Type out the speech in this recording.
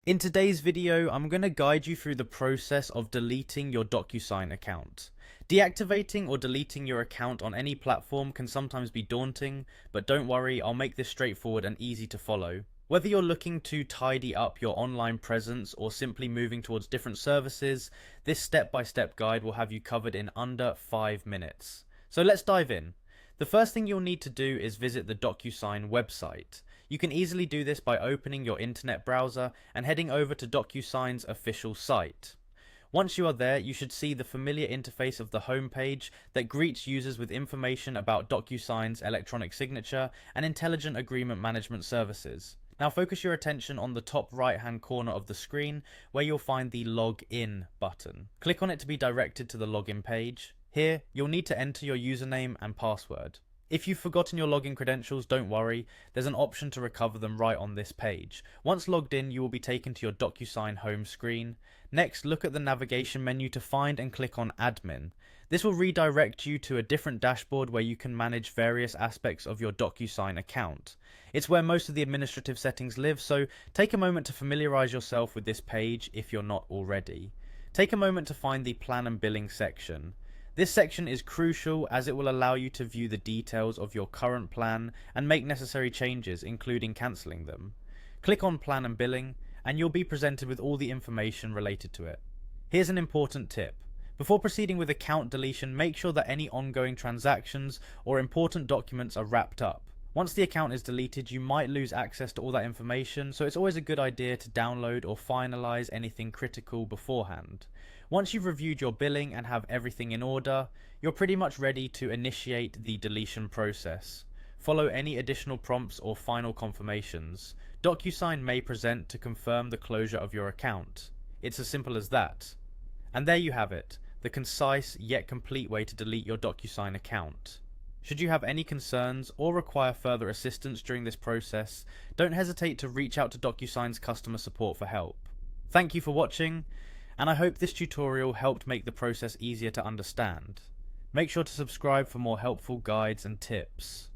In today's video, I'm going to guide you through the process of deleting your Docusign account. Deactivating or deleting your account on any platform can sometimes be daunting, but don't worry, I'll make this straightforward and easy to follow. Whether you're looking to tidy up your online presence or simply moving towards different services, this step-by-step guide will have you covered in under 5 minutes. So let's dive in. The first thing you'll need to do is visit the Docusign website. You can easily do this by opening your internet browser and heading over to Docusign's official site. Once you are there, you should see the familiar interface of the homepage that greets users with information about Docusign's electronic signature and intelligent agreement management services. Now focus your attention on the top right hand corner of the screen where you'll find the Login button. Click on it to be directed to the login page. Here, you'll need to enter your username and password. If you've forgotten your login credentials, don't worry, there's an option to recover them right on this page. Once logged in, you will be taken to your Docusign home screen. Next, look at the navigation menu to find and click on Admin. This will redirect you to a different dashboard where you can manage various aspects of your Docusign account. It's where most of the administrative settings live, so take a moment to familiarize yourself with this page if you're not already. Take a moment to find the Plan and Billing section. This section is crucial as it will allow you to view the details of your current plan and make necessary changes, including cancelling them. Click on Plan and Billing and you'll be presented with all the information related to it. Here's an important tip. Before proceeding with account deletion, make sure that any ongoing transactions or important documents are wrapped up. Once the account is deleted, you might lose access to all that information, so it's always a good idea to download or finalize anything critical beforehand. Once you've reviewed your billing and have everything in order, you're pretty much ready to initiate the deletion process. Follow any additional prompts or final confirmations. Docusign may present to confirm the closure of your account. It's as simple as that. And there you have it, the concise yet complete way to delete your Docusign account. Should you have any concerns or require further assistance during this process, don't hesitate to reach out to Docusign's customer support for help. Thank you for watching, and I hope this tutorial helped make the process easier to understand. Make sure to subscribe for more helpful guides and tips.